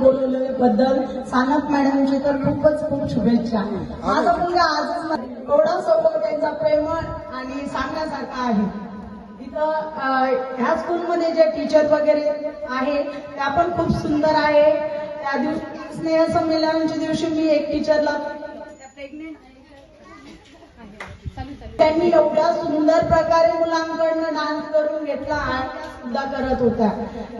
बोलवल्याबद्दल सानप मॅडमची तर खूप शुभेच्छा. माझा मुलगा आजच एवढा स्वभाव त्यांचा प्रेमळ आणि सांगण्यासारखा आहे. इथं ह्या स्कूलमध्ये जे टीचर वगैरे आहे त्या पण खूप सुंदर आहे. त्या दिवशी स्नेह संमेलनाच्या दिवशी मी एक टीचरला त्यांनी एवढ्या सुंदर प्रकारे मुलांकडनं डान्स करून घेतला आणि सुद्धा करत होत्या.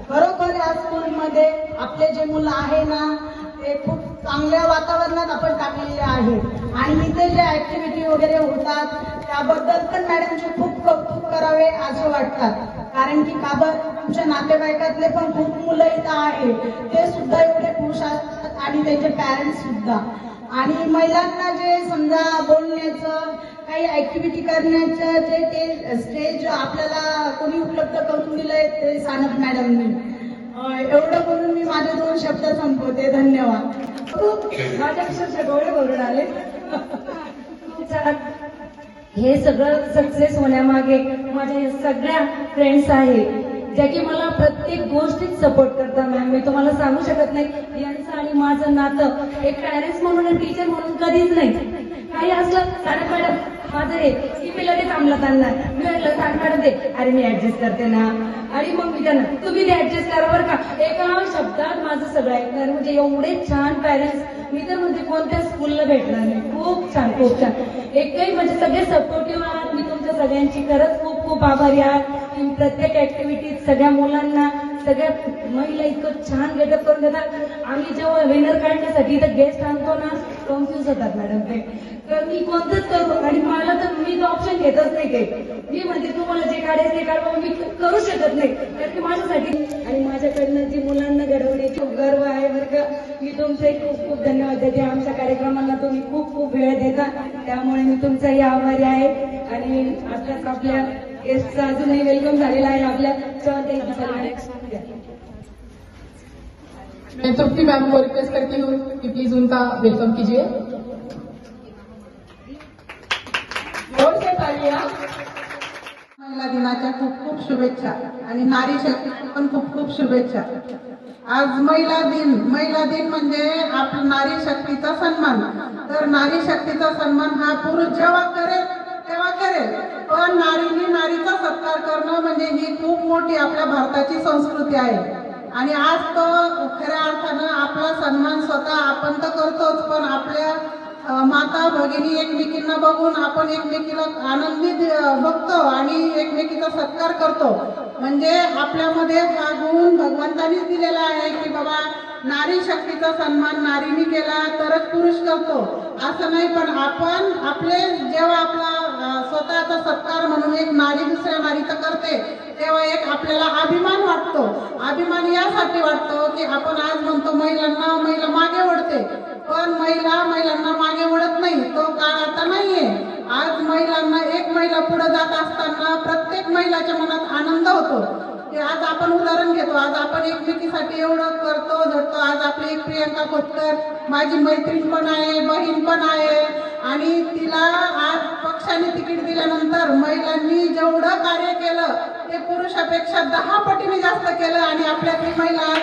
खरोखर या स्कूलमध्ये आपले जे मुलं आहे ना ते खूप चांगल्या वातावरणात आपण टाकलेले आहे. आणि इथे जे ऍक्टिव्हिटी वगैरे होतात त्याबद्दल पण मॅडमचे खूप कौतुक करावे असे वाटतात. कारण की तुमच्या नातेवाईकातले पण खूप मुलं इथं आहे ते सुद्धा एवढे खुश असतात आणि त्यांचे पॅरेंट्स सुद्धा. आणि महिलांना जे समजा बोलण्याचं काही ऍक्टिव्हिटी करण्याचं जे ते स्टेज आपल्याला कोणी उपलब्ध करून दिलंय ते सानप मॅडमनी. एवढं बोलून मी माझे 2 शब्द संपवते. धन्यवाद. माझ्या अक्षरशः डोळे भरून आले. हे सगळं सक्सेस होण्यामागे माझ्या सगळ्या फ्रेंड्स आहेत ज्या की मला प्रत्येक गोष्टीत सपोर्ट करतात. मॅम मी तुम्हाला सांगू शकत नाही यांचं आणि माझं नातं एक पॅरेंट्स म्हणून आणि टीचर म्हणून कधीच नाही. काही असलं सानप मॅडम माझं हे की मी लगेच थांबला त्यांना मी म्हटलं सानप मॅडम दे अरे मी ऍडजस्ट करते ना. आणि मग मी त्यांना तुम्ही ते ऍडजस्ट करा बरं का. एका शब्दात माझं सगळं ऐकणार. म्हणजे एवढे छान पॅरेंट्स मी तर म्हणजे कोणत्या स्कूलला भेटणार नाही. खूप छान खूप छान. एकही म्हणजे सगळे सपोर्टिव्ह आहात. मी तुमच्या सगळ्यांची खरंच खूप आभारी आहे. प्रत्येक ऍक्टिव्हिटीत सगळ्या मुलांना सगळ्या महिला इतकं छान गेटअप करून देतात. आम्ही जेव्हा विनर काढण्यासाठी इथं गेस्ट आणतो ना कन्फ्युज होतात मॅडम ते. तर मी कोणतंच करू आणि मला तर मी तो ऑप्शन घेतच नाही काही. मी म्हणते तुम्हाला जे काढायचं ते काढवा मी करू शकत नाही. कारण की माझ्यासाठी आणि माझ्याकडनं जी मुलांना घडवण्याची खूप गर्व आहे बरं का. मी तुमचे खूप धन्यवाद देते. आमच्या कार्यक्रमांना तुम्ही खूप वेळ देता त्यामुळे मी तुमचाही आभारी आहे. आणि आताच आपल्या गेस्टचा अजूनही वेलकम झालेला आहे आपल्या मैं तृप्ति मैम को रिक्वेस्ट करती हूँ कि प्लीज उनका वेलकम कीजिए. जोर से तालियां. महिला दिनाच्या खूप शुभेच्छा आणि नारी शक्ती पण खूप शुभेच्छा. आज महिला दिन म्हणजे आपला नारी शक्तीचा सन्मान. तर नारी शक्तीचा सन्मान हा पुरुष जेव्हा करेल तेव्हा करेल पण नारीचा सत्कार करणं म्हणजे ही खूप मोठी आपल्या भारताची संस्कृती आहे. आणि आज तो खऱ्या अर्थानं आपला सन्मान स्वतः आपण तर करतोच पण आपल्या माता भगिनी एकमेकींना बघून आपण एकमेकीला आनंदित बघतो आणि एकमेकीचा सत्कार करतो. म्हणजे आपल्यामध्ये हा गुण भगवंतानीच दिलेला आहे की बाबा नारी शक्तीचा सन्मान नारीने केला तरच पुरुष करतो असं नाही. पण आपण जेव्हा आपला स्वतःचा सत्कार म्हणून एक नारी दुसऱ्या नारीचा करते तेव्हा एक आपल्याला अभिमान वाटतो. अभिमान यासाठी वाटतो की आपण आज म्हणतो महिला मागे ओढते पण महिलांना मागे ओढत नाही. तो काळ आता नाहीये. आज एक महिला पुढे जात असताना प्रत्येक महिलाच्या मनात आनंद होतो की आज आपण उदाहरण घेतो. आज आपण एकमेकीसाठी एवढं करतो झटतो. आज आपली एक प्रियंका खोतकर माझी मैत्रीण पण आहे बहीण पण आहे आणि तिला आज पक्षाने तिकीट दिल्यानंतर महिलांनी जेवढं कार्य केलं ते पुरुषापेक्षा 10 पटीने जास्त केलं आणि आपल्यातली महिला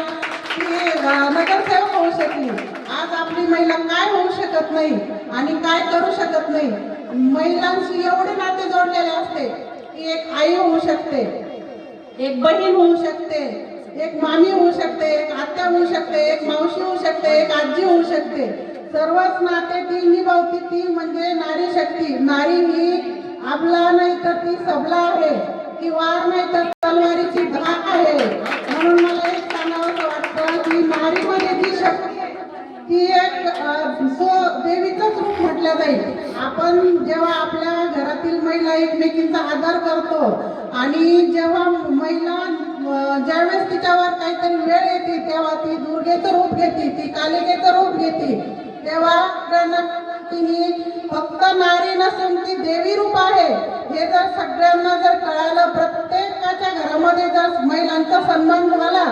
नगरसेवक होऊ शकली. आज आपली महिला काय होऊ शकत नाही आणि काय करू शकत नाही. महिलांशी एवढे नाते जोडलेले असते की एक आई होऊ शकते एक बहीण होऊ शकते एक मामी होऊ शकते एक आत्या होऊ शकते एक मावशी होऊ शकते एक आजी होऊ शकते. सर्वच नाते ती निभावती ती म्हणजे नारी शक्ती. नारी ही अबला नाही तर ती सबला आहे. ती वार नाही तर तलवारीची धाक आहे. म्हणून मला एक सांगावं वाटतं की नारीमध्ये जी शक्ती ती एक देवीचंच रूप म्हटलं जाईल. आपण जेव्हा आपल्या घरातील महिला एकमेकींचा आदर करतो आणि जेव्हा महिला ज्यावेळेस तिच्यावर काहीतरी वेळ येते तेव्हा ती दुर्गेचं रूप घेते ती कालिकेचं रूप घेते तेव्हा तिने फक्त नारी नसून ती देवी रूप आहे. हे जर सगळ्यांना जर कळालं प्रत्येकाच्या घरामध्ये जर महिलांचा सन्मान झाला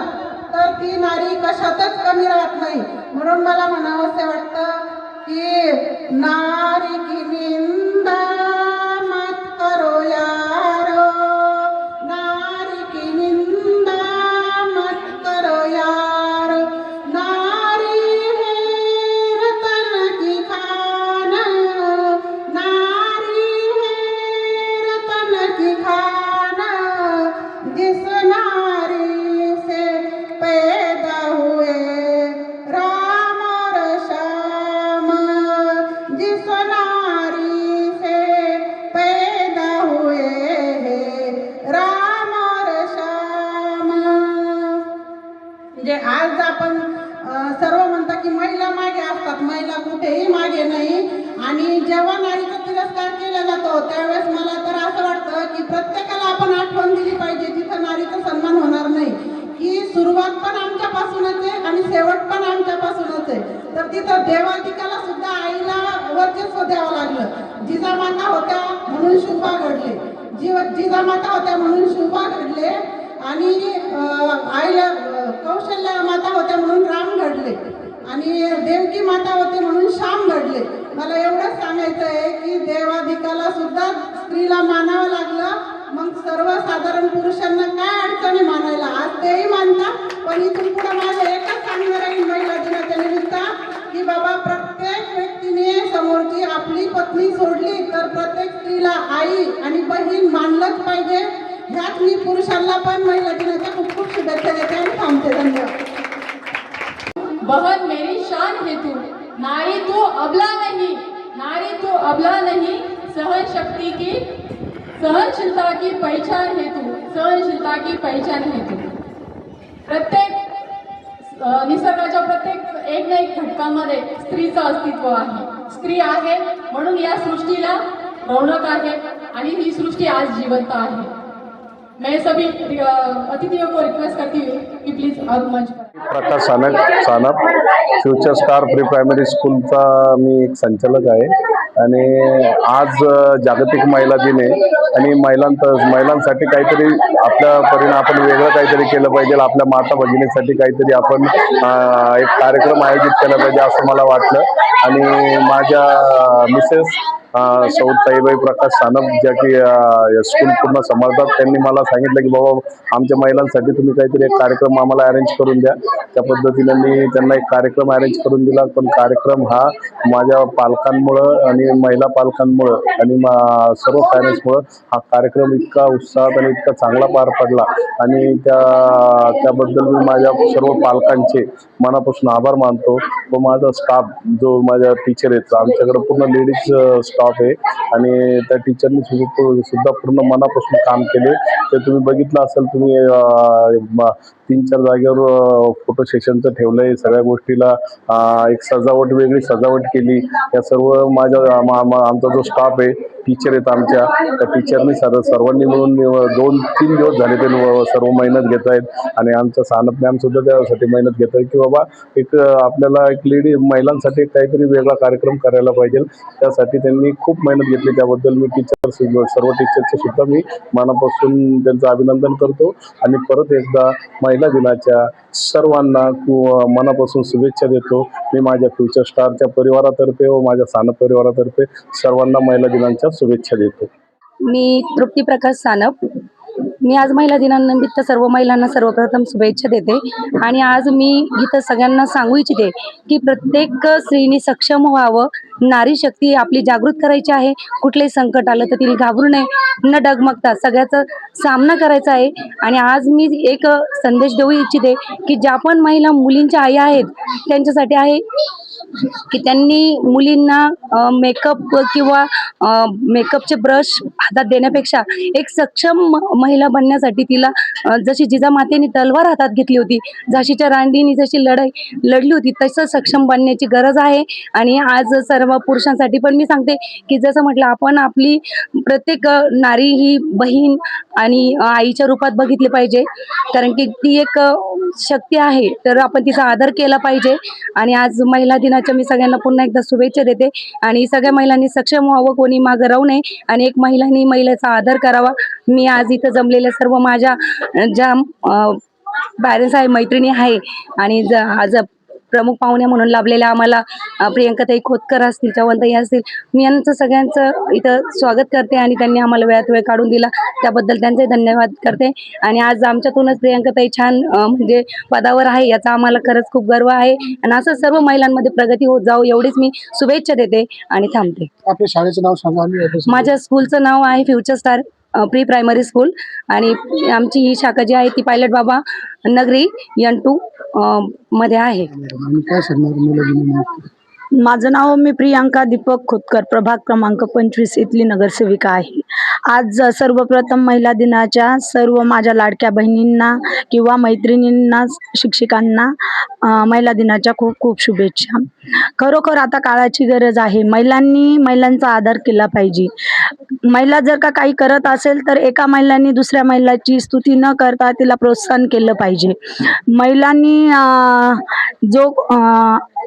तर ती नारी कशातच कमी राहत नाही. म्हणून मला म्हणावंसे वाटतं की नारी की निंदा मत करो यारो नारी की निंदा मत करो यारो नारी आज आपण सर्व म्हणतात की महिला मागे असतात, महिला कुठेही मागे नाही. आणि जेव्हा नारीचा तिरस्कार केला जातो त्यावेळेस मला तर असं वाटतं की प्रत्येकाला आपण आठवण दिली पाहिजे जिथं नारीचा सन्मान होणार नाही, की सुरुवात पण आमच्यापासूनच आहे आणि शेवट पण आमच्यापासूनच आहे. तर तिथं देवाधिकाला सुद्धा आईला वर्चस्व द्यावं लागलं. जिजामाता होत्या म्हणून शुभा घडले, जिजामाता होत्या म्हणून शुभा घडले आणि आईला कौशल्या माता होत्या म्हणून राम घडले आणि देवकी माता होते म्हणून श्याम घडले. मला एवढंच सांगायचं आहे की देवाधिकाला सुद्धा स्त्रीला मानावं लागलं. मग सर्वसाधारण पुरुषांना काय अडचणी मानायला, आज तेही मानतात. पण इथून पुढे माझं एकच सांगणार आहे महिला दिनाच्या निमित्त की बाबा प्रत्येक व्यक्तीने समोरची आपली पत्नी सोडली तर प्रत्येक स्त्रीला आई आणि बहीण मानलंच पाहिजे. ह्यात मी पुरुषांना पण महिला दिनाच्या खूप खूप शुभेच्छा देते आणि थांबते. धन्यवाद. बहन मेरी शान है तू, नारी तू अबला नहीं, नारी तू अबला नहीं, सहनशीलता की पहचान है तू, सहनशीलता की पहचान है तू. प्रत्येक निसर्गाच्या प्रत्येक एक ना एक घटकामध्ये स्त्रीचं अस्तित्व आहे. स्त्री आहे म्हणून या सृष्टीला रौनक आहे आणि ही सृष्टी आज जिवंत आहे. मैं सभी अतिथियों को रिक्वेस्ट करती हूँ कि प्लीज अब मंच पर. Prakash Sanap future star pre primary स्कूलचा मी एक संचालक आहे आणि आज जागतिक महिला दिन आहे आणि महिलांसाठी काहीतरी आपल्या परीने आपण वेगळं काहीतरी केलं पाहिजे. आपल्या माता भगिनीसाठी काहीतरी आपण एक कार्यक्रम आयोजित केला पाहिजे असं मला वाटलं. आणि माझ्या मिसेस सौ ताईबाई प्रकाश सानप ज्या की स्कूल पूर्ण सांभाळतात, त्यांनी मला सांगितलं की बाबा आमच्या महिलांसाठी तुम्ही काहीतरी एक कार्यक्रम आम्हाला अरेंज करून द्या. त्या पद्धतीने मी त्यांना एक कार्यक्रम अरेंज करून दिला. पण कार्यक्रम हा माझ्या पालकांमुळं आणि महिला पालकांमुळं आणि सर्व पॅरेंट्समुळं हा कार्यक्रम इतका उत्साहात आणि इतका चांगला पार पडला आणि त्याबद्दल मी माझ्या सर्व पालकांचे मनापासून आभार मानतो. व माझा स्टाफ जो माझ्या टीचर आहेत, आमच्याकडे पूर्ण लेडीज स्टाफ आहे आणि त्या टीचरनी सुद्धा पूर्ण मनापासून काम केले. ते तुम्ही बघितलं असेल, तुम्ही 3-4 जागेवर फोटो सेशनचं ठेवलंय. सगळ्या गोष्टीला एक सजावट, वेगळी सजावट केली. या सर्व आमचा जो स्टाफ आहे, टीचर आहेत आमच्या, त्या टीचरनी सर्वांनी मिळून 2-3 दिवस झाले ते सर्व मेहनत घेत आहेत आणि आमच्या सानप मॅम सुद्धा त्यासाठी मेहनत घेत आहेत की बाबा एक आपल्याला एक महिलांसाठी काहीतरी वेगळा कार्यक्रम करायला पाहिजे. त्यासाठी त्यांनी खूप मेहनत घेतली. त्याबद्दल मी सर्व टीचरचे सुद्धा मी मनापासून त्यांचं अभिनंदन करतो आणि परत एकदा महिला दिनाच्या सर्वांना मनापासून शुभेच्छा देतो. मी माझ्या फ्युचर स्टारच्या परिवारातर्फे व माझ्या सानप परिवारातर्फे सर्वांना महिला दिनाच्या शुभेच्छा देतो. मी तृप्ती प्रकाश सानप. मी आज महिला दिनानिमित्त सर्व महिलांना सर्वप्रथम शुभेच्छा देते आणि आज मी इथं सगळ्यांना सांगू इच्छिते की प्रत्येक स्त्रीने सक्षम व्हावं. नारी शक्ती आपली जागृत करायची आहे. कुठलंही संकट आलं तर तिला घाबरू नये, न डगमगता सगळ्याचा सामना करायचा आहे. आणि आज मी एक संदेश देऊ इच्छिते की ज्या पण महिला मुलींच्या आई आहेत त्यांच्यासाठी आहे की त्यांनी मुलींना मेकअप किंवा मेकअपचे ब्रश हातात देण्यापेक्षा एक सक्षम महिला बनण्यासाठी तिला जशी जिजामातेने तलवार हातात घेतली होती, झाशीच्या राणीने जशी लढली होती, तसं सक्षम बनण्याची गरज आहे. आणि आज सर्व पुरुषांसाठी पण मी सांगते की जसं म्हटलं आपण आपली प्रत्येक नारी ही बहीण आणि आईच्या रूपात बघितली पाहिजे, कारण की ती एक शक्ती आहे, तर आपण तिचा आदर केला पाहिजे. आणि आज महिला दिनाच्या मी सगळ्यांना पुन्हा एकदा शुभेच्छा देते आणि सगळ्या महिलांनी सक्षम व्हावं, कोणी मागं राहू नये आणि एक महिलांनी महिलेचा आदर करावा. मी आज इथं जमलेल्या सर्व माझ्या ज्या पॅरेंट्स आहे, मैत्रिणी आहे आणि आज प्रमुख पाहुण्या म्हणून लाभलेल्या आम्हाला प्रियंकाताई खोतकर असतील, चव्हाणताई असतील, मी यांचं सगळ्यांचं इथं स्वागत करते आणि त्यांनी आम्हाला वेळात वेळ काढून दिला त्याबद्दल त्यांचे धन्यवाद करते. आणि आज आमच्यातूनच प्रियंकाताई छान म्हणजे पदावर आहे याचा आम्हाला खरंच खूप गर्व आहे आणि असं सर्व महिलांमध्ये प्रगती होत जाऊ एवढीच मी शुभेच्छा देते आणि थांबते. आपल्या शाळेचं नाव सांगा. माझ्या स्कूलचं नाव आहे future star pre primary school आणि आमची ही शाखा जी आहे ती पायलट बाबा नगरी N2 मध्ये आहे. काय सांगणार मुलं? माझं नाव मी प्रियांका दीपक खोतकर, प्रभाग क्रमांक 25 इथली नगरसेविका आहे. आज सर्वप्रथम महिला दिनाच्या सर्व माझ्या लाडक्या बहिणींना किंवा मैत्रिणींना, शिक्षिकांना महिला दिनाच्या खूप खूप शुभेच्छा. खरोखर आता काळाची गरज आहे. महिलांचा आदर केला पाहिजे. महिला जर का काही करत असेल तर एका महिलांनी दुसऱ्या महिलाची स्तुती न करता तिला प्रोत्साहन केलं पाहिजे. महिलांनी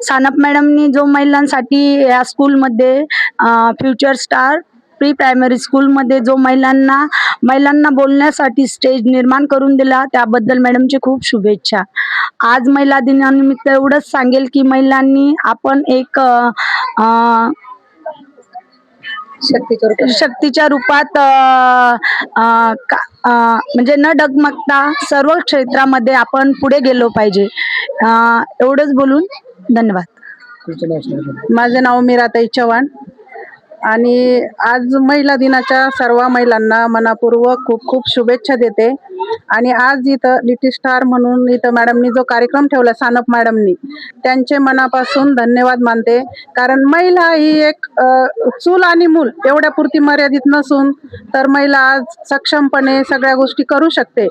सानप मॅडमनी जो महिलांसाठी या स्कूलमध्ये फ्युचर स्टार प्री प्रायमरी स्कूलमध्ये जो महिलांना बोलण्यासाठी स्टेज निर्माण करून दिला, त्याबद्दल मॅडमचे खूप शुभेच्छा. आज महिला दिनानिमित्त एवढंच सांगेल की महिलांनी आपण एक शक्तीच्या रूपात म्हणजे न डगमगता सर्व क्षेत्रामध्ये आपण पुढे गेलो पाहिजे. एवढंच बोलून धन्यवाद. तुमचं नाव सांगा. माझे नाव मीराताई चव्हाण आणि आज महिला दिनाच्या सर्व महिलांना मनापूर्वक खूप खूप शुभेच्छा देते. आणि आज इथं लिटिल स्टार म्हणून इथं मॅडमनी जो कार्यक्रम ठेवला, सानप मॅडमनी, त्यांचे मनापासून धन्यवाद मानते. कारण महिला ही एक चूल आणि मूल एवढ्यापुरती मर्यादित नसून तर महिला आज सक्षमपणे सगळ्या गोष्टी करू शकते.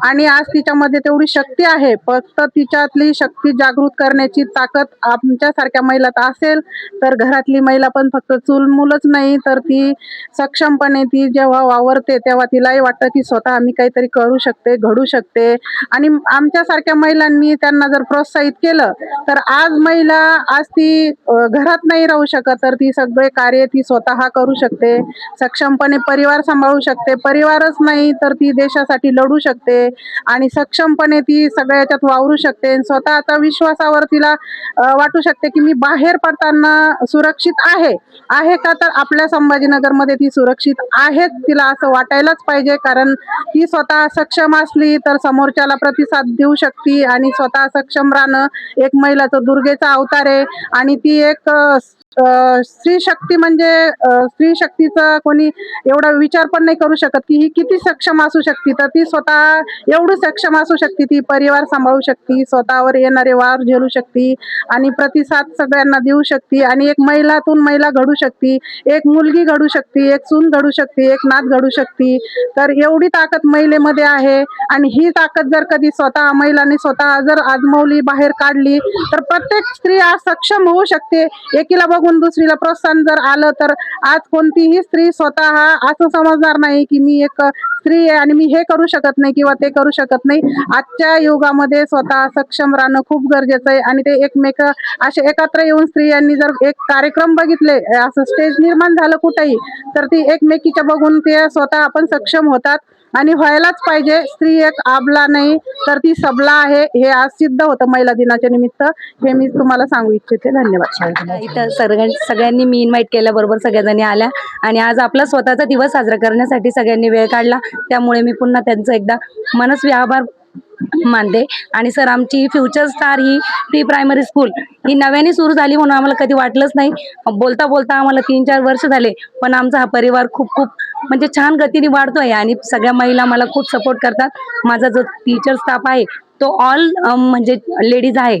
आणि आज तिच्यामध्ये तेवढी शक्ती आहे, फक्त तिच्यातली शक्ती जागृत करण्याची ताकद आमच्यासारख्या महिलात असेल तर घरातली महिला पण फक्त चूल मूलच नाही तर ती सक्षमपणे ती जेव्हा वावरते तेव्हा तिलाही वाटतं की स्वतः आम्ही काहीतरी करू शकते, घडू शकते. आणि आमच्यासारख्या महिलांनी त्यांना जर प्रोत्साहित केलं तर आज महिला आज ती घरात नाही राहू शकत, तर ती सगळे कार्य ती स्वतः करू शकते, सक्षमपणे परिवार सांभाळू शकते. परिवारच नाही तर ती देशासाठी लढू शकते आणि सक्षमपणे ती सगळ्याच्यात वावरू शकते. स्वतःचा विश्वासावर तिला वाटू शकते की मी बाहेर पडताना सुरक्षित आहे का, तर आपल्या संभाजीनगरमध्ये ती सुरक्षित आहेच, तिला असं वाटायलाच पाहिजे. कारण ती स्वतः सक्षम असली तर समोरच्याला प्रतिसाद देऊ शकते आणि स्वतः सक्षम राहणं एक महिलाचं दुर्गेचा अवतार आहे. आणि ती एक स्त्री शक्ती म्हणजे स्त्री शक्तीचा कोणी एवढा विचार पण नाही करू शकत की ही किती सक्षम असू शकते. तर ती स्वतः एवढी सक्षम असू शकते, ती परिवार सांभाळू शकते, स्वतःवर येणारे वार झेलू शकते आणि प्रतिसाद सगळ्यांना देऊ शकते. आणि एक महिलातून महिला घडू शकते, एक मुलगी घडू शकते, एक सून घडू शकते, एक नात घडू शकते. तर एवढी ताकद महिलेमध्ये आहे. आणि ही ताकद जर कधी स्वतः महिलांनी स्वतः जर आजमावली, बाहेर काढली तर प्रत्येक स्त्री आज सक्षम होऊ शकते. एकीला बघून दुसरीला प्रोत्साहन जर आलं तर आज कोणतीही स्त्री स्वतः असं समजणार नाही की मी एक स्त्री आहे आणि मी हे करू शकत नाही किंवा ते करू शकत नाही. आजच्या युगामध्ये स्वतः सक्षम राहणं खूप गरजेचं आहे. आणि ते एकमेक असे एकत्र येऊन स्त्रियांनी जर एक कार्यक्रम बघितले, असं स्टेज निर्माण झालं कुठेही, तर ती एकमेकीच्या बघून ते स्वतः आपण सक्षम होतात आणि व्हायलाच पाहिजे. स्त्री एक आबला नाही तर ती सबला आहे, हे आज सिद्ध होतं महिला दिनाच्या निमित्त. हे मी तुम्हाला सांगू इच्छिते. धन्यवाद. इथं सगळ्यांनी मी इन्व्हाइट केल्याबरोबर सगळ्याजणी आल्या आणि आज आपला स्वतःचा दिवस साजरा करण्यासाठी सगळ्यांनी वेळ काढला, त्यामुळे मी पुन्हा त्यांचं एकदा मनस्वी आभार मानते. आणि सर, आमची फ्युचर स्टार ही प्री प्रायमरी स्कूल ही नव्याने सुरू झाली म्हणून आम्हाला कधी वाटलंच नाही. बोलता बोलता आम्हाला 3-4 वर्ष झाले, पण आमचा हा परिवार खूप खूप म्हणजे छान गतीने वाढतोय आणि सगळ्या महिला मला खूप सपोर्ट करतात. माझा जो टीचर स्टाफ आहे तो ऑल म्हणजे लेडीज आहे.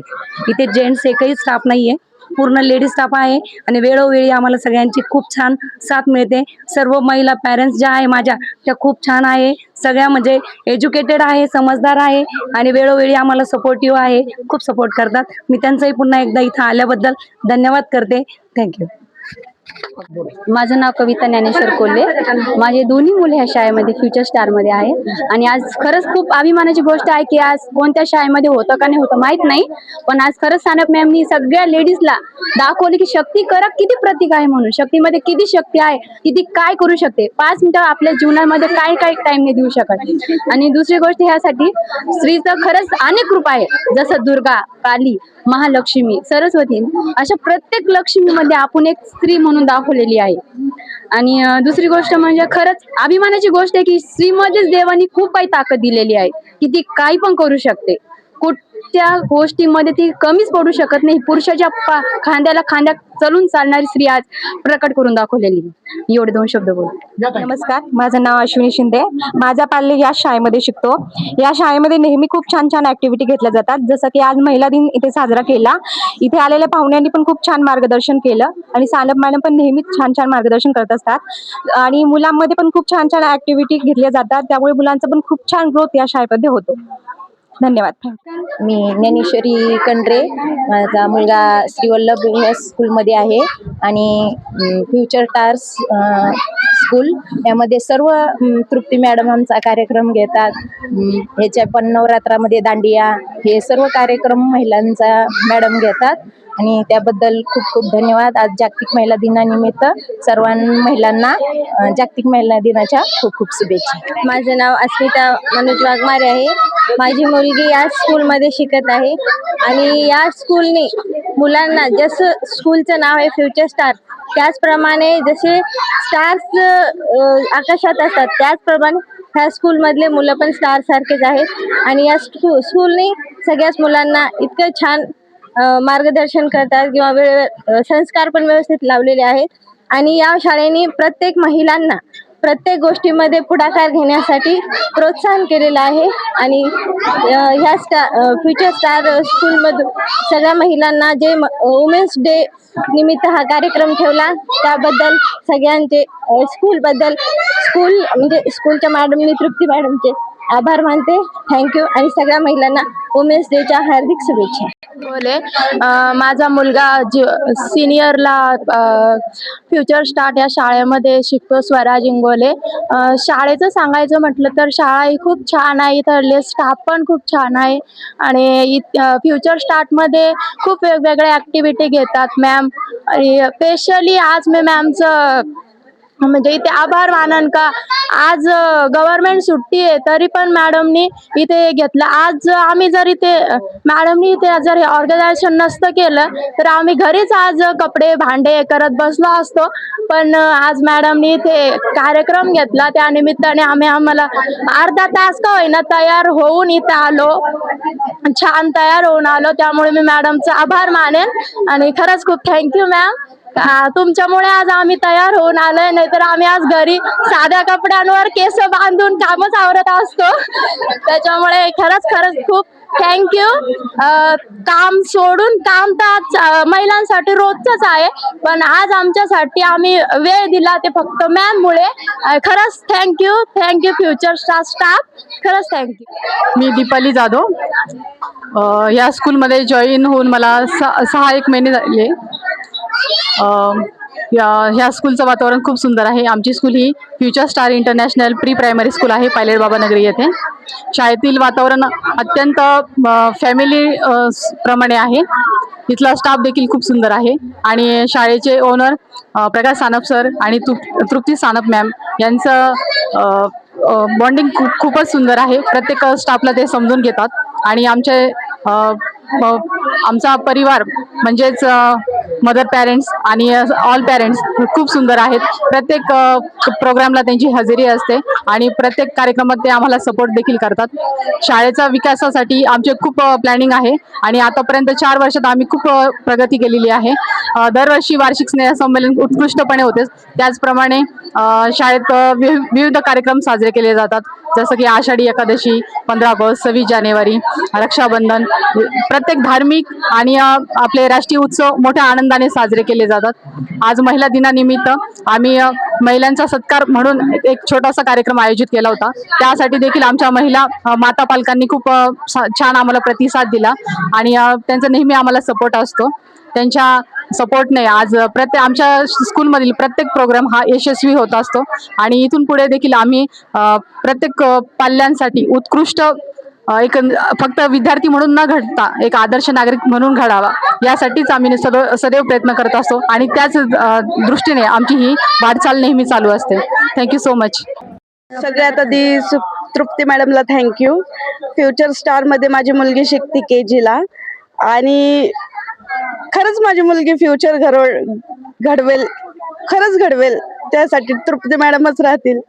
इथे जेंट्स एकही स्टाफ नाहीये, पूर्ण लेडीज स्टाफ आहे. आणि वेळोवेळी आम्हाला सगळ्यांची खूप छान साथ मिळते. सर्व महिला पॅरेंट्स ज्या आहे माझ्या त्या खूप छान आहे, सगळ्या म्हणजे एज्युकेटेड आहे, समजदार आहे आणि वेळोवेळी आम्हाला सपोर्टिव्ह आहे, खूप सपोर्ट करतात. मी त्यांचंही पुन्हा एकदा इथं आल्याबद्दल धन्यवाद करते. थँक्यू. माझं नाव कविता ज्ञानेश्वर कोल्हे. माझे दोन्ही मुले ह्या शाळेमध्ये फ्युचर स्टारमध्ये आहे. आणि आज खरंच खूप अभिमानाची गोष्ट आहे की आज कोणत्या शाळेमध्ये होतं का नाही होतं माहित नाही, पण आज खरंच सानप मॅमनी सगळ्या लेडीजला दाखवले की शक्ती करक किती प्रतीक आहे म्हणून. शक्तीमध्ये किती शक्ती आहे, किती काय करू शकते. 5 मिनिटं आपल्या जीवनामध्ये काय काय टाइम नाही देऊ शकत. आणि दुसरी गोष्ट ह्यासाठी स्त्रीचं खरंच अनेक रूप आहे, जसं दुर्गा, काली, महालक्ष्मी, सरस्वती, अशा प्रत्येक लक्ष्मीमध्ये आपण एक स्त्री म्हणून दाखवलेली आहे. आणि दुसरी गोष्ट म्हणजे खरंच अभिमानाची गोष्ट आहे की स्त्रीमध्येच देवानी खूप काही ताकद दिलेली आहे की ती काही पण करू शकते. कोणत्या गोष्टीमध्ये ती कमीच पडू शकत नाही. पुरुषाच्या खांद्याला खांद्या चलून चालणारी स्त्री आज प्रकट करून दाखवलेली. एवढे 2 शब्द बोल. नमस्कार, माझं नाव अश्विनी शिंदे. माझा पाल्य या शाळेमध्ये शिकतो. या शाळेमध्ये नेहमी खूप छान छान ऍक्टिव्हिटी घेतल्या जातात. जसं की आज महिला दिन इथे साजरा केला. इथे आलेल्या पाहुण्यांनी पण खूप छान मार्गदर्शन केलं आणि सानप मॅडम पण नेहमीच छान छान मार्गदर्शन करत असतात आणि मुलांमध्ये पण खूप छान छान ऍक्टिव्हिटी घेतल्या जातात. त्यामुळे मुलांचा पण खूप छान ग्रोथ या शाळेमध्ये होतो. धन्यवाद. मी ज्ञानेश्वरी कंड्रे. माझा मुलगा श्रीवल्लभ स्कूलमध्ये आहे आणि फ्युचर स्टार्स स्कूल यामध्ये सर्व तृप्ती मॅडम आमचा कार्यक्रम घेतात. ह्याच्या पण नवरात्रामध्ये दांडिया हे सर्व कार्यक्रम महिलांचा मॅडम घेतात आणि त्याबद्दल खूप खूप धन्यवाद. आज जागतिक महिला दिनानिमित्त सर्व महिलांना जागतिक महिला दिनाच्या खूप खूप शुभेच्छा. माझे नाव अस्मिता मनोज वाघमारे आहे. माझी मुलगी या स्कूलमध्ये शिकत आहे आणि या स्कूलने मुलांना जसं स्कूलचं नाव आहे फ्युचर स्टार, त्याचप्रमाणे जसे स्टार्स आकाशात असतात त्याचप्रमाणे ह्या स्कूलमधले मुलं पण स्टार सारखेच आहेत आणि या स्कूलने सगळ्याच मुलांना इतकं छान मार्गदर्शन करतात किंवा वेळेवर संस्कार पण व्यवस्थित लावलेले आहेत आणि या शाळेने प्रत्येक महिलांना प्रत्येक गोष्टीमध्ये पुढाकार घेण्यासाठी प्रोत्साहन केलेलं आहे आणि ह्या फ्युचर स्टार स्कूलमधून सगळ्या महिलांना जे वुमेन्स डे निमित्त हा कार्यक्रम ठेवला त्याबद्दल सगळ्यांचे स्कूल म्हणजे स्कूलच्या मॅडमनी तृप्ती मॅडमचे आभार मानते. थँक्यू आणि सगळ्या महिलांना वुमेन्स डेच्या हार्दिक शुभेच्छा. बोले माझा मुलगा सिनियरला फ्युचर स्टार्ट या शाळेमध्ये शिकतो, स्वराज इंगोले. शाळेचं सांगायचं म्हटलं तर शाळा ही खूप छान आहे. इथले स्टाफ पण खूप छान आहे आणि फ्युचर स्टार्टमध्ये खूप वेगवेगळ्या ॲक्टिव्हिटी घेतात मॅम. आणि स्पेशली आज मी मॅमचं म्हणजे इथे आभार मानन का आज गव्हर्नमेंट सुट्टी आहे तरी पण मॅडमनी इथे घेतलं. आज आम्ही जर इथे मॅडमनी इथे जर हे ऑर्गनायझेशन नसतं केलं तर आम्ही घरीच आज कपडे भांडे करत बसलो असतो. पण आज मॅडमनी इथे कार्यक्रम घेतला त्या निमित्ताने आम्हाला अर्धा तास का होईना तयार होऊन इथे आलो, छान तयार होऊन आलो. त्यामुळे मी मॅडमचा आभार मानेन आणि खरंच खूप थँक्यू मॅम. तुमच्यामुळे आज आम्ही तयार होऊन आलोय, नाहीतर आम्ही आज घरी साध्या कपड्यांवर केस बांधून कामच आवरत असतो. त्याच्यामुळे खरंच खूप थँक्यू. काम सोडून काम तर महिलांसाठी रोजच आहे, पण आज आमच्यासाठी आम्ही वेळ दिला ते फक्त मॅम मुळे. खरंच थँक्यू फ्युचर स्टाफ. खरंच थँक्यू. मी दीपाली जाधव. या स्कूलमध्ये जॉईन होऊन मला 6-1 महिने झाले. ह्या स्कूलचं वातावरण खूप सुंदर आहे. आमची स्कूल ही future star international pre primary school आहे, पायलट बाबानगरी येथे. शाळेतील वातावरण अत्यंत फॅमिली प्रमाणे आहे. इथला स्टाफ देखील खूप सुंदर आहे आणि शाळेचे ओनर प्रकाश सानप सर आणि तृप्ती सानप मॅम यांचं बॉन्डिंग खूपच सुंदर आहे. प्रत्येक स्टाफला ते समजून घेतात आणि आमचा परिवार म्हणजेच मदर पॅरेंट्स आणि ऑल पॅरेंट्स खूप सुंदर आहेत. प्रत्येक प्रोग्रामला त्यांची हजेरी असते आणि प्रत्येक कार्यक्रमात ते आम्हाला सपोर्ट देखील करतात. शाळेच्या विकासासाठी आमचे खूप प्लॅनिंग आहे आणि आतापर्यंत 4 वर्षात आम्ही खूप प्रगती केलेली आहे. दरवर्षी वार्षिक स्नेहसंमेलन उत्कृष्टपणे होते. त्याचप्रमाणे शाळेत विविध कार्यक्रम साजरे केले जातात, जसं की आषाढी एकादशी, 15 ऑगस्ट, 26 जानेवारी, रक्षाबंधन. प्रत्येक धार्मिक आणि आपले राष्ट्रीय उत्सव मोठ्या आनंदाने साजरे केले जातात. आज महिला दिनानिमित्त आम्ही महिलांचा सत्कार म्हणून एक छोटासा कार्यक्रम आयोजित केला होता. त्यासाठी देखील आमच्या महिला माता पालकांनी खूप छान आम्हाला प्रतिसाद दिला आणि त्यांचा नेहमी आम्हाला सपोर्ट असतो. त्यांच्या सपोर्टने आज आमच्या स्कूलमधील प्रत्येक प्रोग्राम हा यशस्वी होत असतो आणि इथून पुढे देखील आम्ही प्रत्येक पाल्यांसाठी उत्कृष्ट एक फक्त विद्यार्थी म्हणून न घडता एक आदर्श नागरिक म्हणून घडावा यासाठीच आम्ही सदैव प्रयत्न करत असतो आणि त्याच दृष्टीने आमची ही वाटचाल नेहमी चालू असते. Thank you so much. सगळ्यात आधी तृप्ती मॅडमला थँक्यू. फ्युचर स्टारमध्ये माझी मुलगी शिकते KG आणि खरंच माझी मुलगी फ्युचर घडवेल, खरंच घडवेल. त्यासाठी तृप्ती मॅडमच राहतील.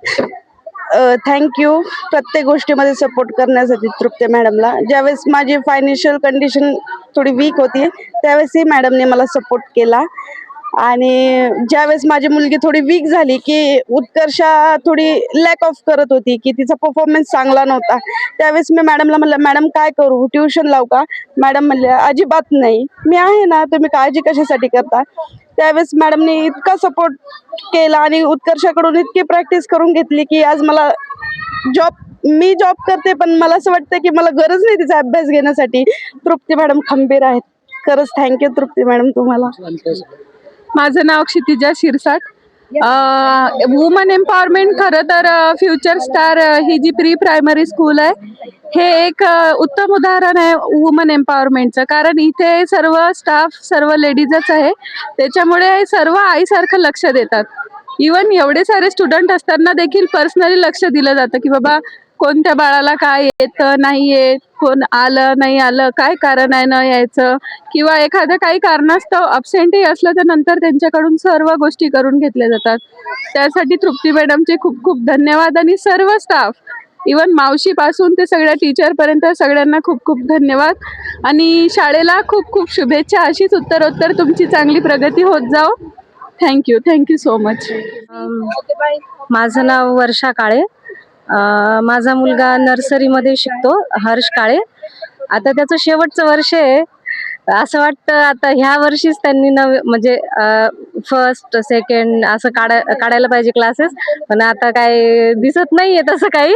थँक्यू प्रत्येक गोष्टीमध्ये सपोर्ट करण्यासाठी तृप्ती मॅडमला. ज्यावेळेस माझी फायनान्शियल कंडिशन थोडी वीक होती त्यावेळेसही मॅडमने मला सपोर्ट केला. आणि ज्यावेळेस माझी मुलगी थोडी वीक झाली की उत्कर्षा थोडी लॅक ऑफ करत होती की तिचा परफॉर्मन्स चांगला नव्हता, त्यावेळेस मी मॅडमला म्हणलं मॅडम काय करू, ट्युशन लावू का? मॅडम म्हणल्या अजिबात नाही, मी आहे ना, तुम्ही काळजी कशासाठी करता. त्यावेळेस मॅडमने इतका सपोर्ट केला आणि उत्कर्षाकडून इतकी प्रॅक्टिस करून घेतली की आज मला मी जॉब करते पण मला असं वाटतं की मला गरज नाही तिचा अभ्यास घेण्यासाठी. तृप्ती मॅडम खंबीर आहेत. खरंच थँक्यू तृप्ती मॅडम तुम्हाला. माझं नाव क्षितिजा शिरसाट. वुमन एम्पॉवरमेंट खरं तर फ्युचर स्टार ही जी प्री प्रायमरी स्कूल आहे हे एक उत्तम उदाहरण आहे वुमन एम्पॉवरमेंटचं. कारण इथे सर्व स्टाफ सर्व लेडीजच आहे, त्याच्यामुळे सर्व आईसारखं लक्ष देतात. इवन एवढे सारे स्टुडंट असताना देखील पर्सनली लक्ष दिलं जातं की बाबा कोणत्या बाळाला काय येतं नाही येत, कोण आलं नाही आलं, काय कारण आहे न यायचं, किंवा एखादं काही कारणास्तव अब्सेंटही असलं तर नंतर त्यांच्याकडून सर्व गोष्टी करून घेतल्या जातात. त्यासाठी तृप्ती मॅडमचे खूप खूप धन्यवाद. आणि सर्व स्टाफ इवन मावशीपासून ते सगळ्या टीचरपर्यंत सगळ्यांना खूप खूप धन्यवाद. आणि शाळेला खूप खूप शुभेच्छा. अशीच उत्तरोत्तर तुमची चांगली प्रगती होत जाओ. Thank you so much. माझं नाव वर्षा काळे. माझा मुलगा नर्सरीमध्ये शिकतो, हर्ष काळे. आता त्याचं शेवटचं वर्ष आहे. असं वाटतं आता ह्या वर्षीच त्यांनी म्हणजे फर्स्ट सेकंड असं काढायला पाहिजे क्लासेस, पण आता काय दिसत नाहीये तसं काही.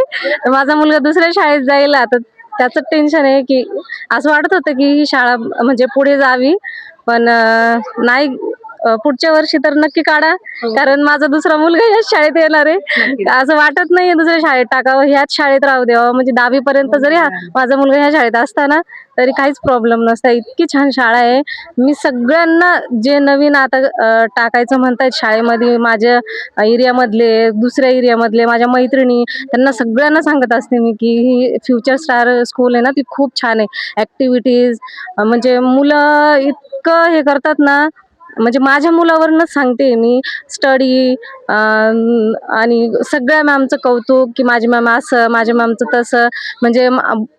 माझा मुलगा दुसऱ्या शाळेत जाईल, आता त्याचं टेन्शन आहे की असं वाटत होतं की ही शाळा म्हणजे पुढे जावी, पण नाही. पुढच्या वर्षी तर नक्की काढा, कारण माझा दुसरा मुलगा ह्याच शाळेत येणार आहे. असं वाटत नाहीये दुसऱ्या शाळेत टाकावं, ह्याच शाळेत राहू द्यावं. म्हणजे 10वी पर्यंत जरी माझा मुलगा ह्या शाळेत असताना तरी काहीच प्रॉब्लेम नसता. इतकी छान शाळा आहे. मी सगळ्यांना जे नवीन आता टाकायचं म्हणतायत शाळेमध्ये, माझ्या एरियामधले दुसऱ्या एरियामधले माझ्या मैत्रिणी, त्यांना सगळ्यांना सांगत असते मी की ही फ्युचर स्टार स्कूल आहे ना ती खूप छान आहे. ॲक्टिव्हिटीज म्हणजे मुलं इतकं हे करतात ना, म्हणजे माझ्या मुलावरूनच सांगते मी. स्टडी आणि सगळ्या मॅमचं कौतुक की माझी मॅम असं, माझ्या मॅमचं तसं. म्हणजे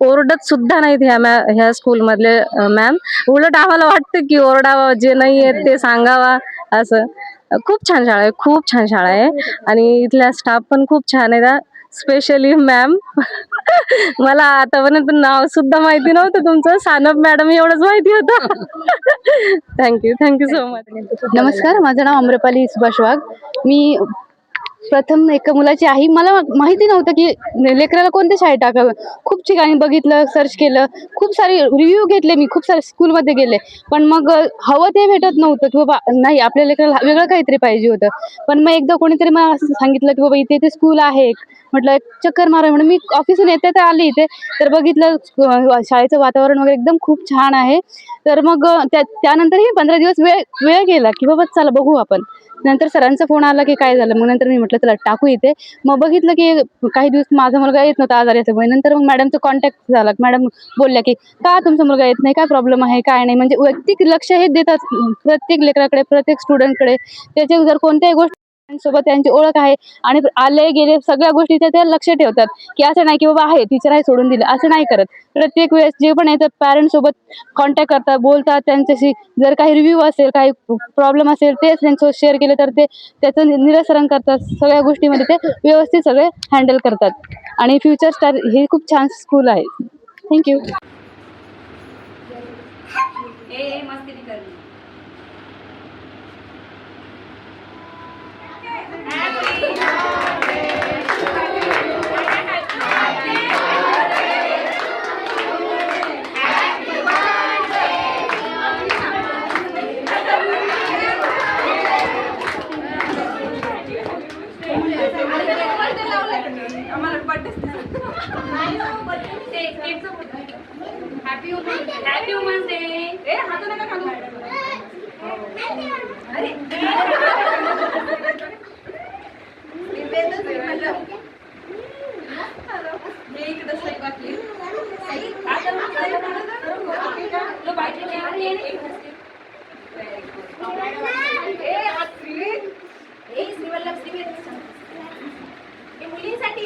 ओरडत सुद्धा नाहीत ह्या स्कूलमधले मॅम. उलट आम्हाला वाटतं की ओरडावं, जे नाही आहे ते सांगावा असं. खूप छान शाळा आहे, खूप छान शाळा आहे. आणि इथल्या स्टाफ पण खूप छान आहे, स्पेशली मॅम. मला आतापर्यंत नाव सुद्धा माहिती नव्हतं तुमचं. सानप मॅडम एवढंच माहिती होतं. Thank you so much. नमस्कार, माझं नाव अम्रपाली सुभाष वाघ. मी प्रथम एका मुलाची आई. मला माहिती नव्हतं की लेकराला कोणत्या शाळेत टाकावं. खूप ठिकाणी बघितलं, सर्च केलं, खूप सारे रिव्ह्यू घेतले, मी खूप सारे स्कूलमध्ये गेले, पण मग हवं ते भेटत नव्हतं की बाबा नाही, आपल्या लेकराला वेगळं काहीतरी पाहिजे होतं. पण मग एकदा कोणीतरी मला असं सांगितलं की बाबा इथे स्कूल आहे. म्हटलं एक चक्कर मारा. म्हणून मी ऑफिसून येते तर आले इथे, तर बघितलं शाळेचं वातावरण वगैरे एकदम खूप छान आहे. तर मग त्यानंतरही 15 दिवस वेळ गेला की बाबा चला बघू आपण. नंतर सरांचा फोन आला की काय झालं, मग नंतर मी म्हटलं चला टाकू इथे. मग बघितलं की काही दिवस माझा मुलगा येत नव्हता आजारी असल्यामुळे. नंतर मग मॅडमचा कॉन्टॅक्ट झाला. मॅडम बोलल्या की का तुमचा मुलगा येत नाही, काय प्रॉब्लेम आहे काय नाही. म्हणजे वैयक्तिक लक्ष हे देतात प्रत्येक लेकराकडे, प्रत्येक स्टुडंटकडे. त्याचे जर कोणत्याही गोष्टी सोबत त्यांची ओळख आहे आणि आले गेले सगळ्या गोष्टी ते लक्ष ठेवतात की असं नाही की बाबा आहे टीचर आहे सोडून दिलं, असं नाही करत. प्रत्येक वेळेस जे पण येतात पॅरेंट्स सोबत कॉन्टॅक्ट करतात, बोलतात त्यांच्याशी. जर काही रिव्ह्यू असेल, काही प्रॉब्लेम असेल ते त्यांच्यासोबत शेअर केले तर ते त्याचं निराकरण करतात. सगळ्या गोष्टीमध्ये ते व्यवस्थित सगळे हँडल करतात. आणि फ्युचर स्टार हे खूप छान स्कूल आहे. थँक्यू. Happy women's day. हात नका घालू. मुलींसाठी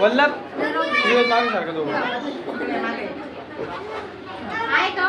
वल्लभ मागे सारखं दोघं आहे का?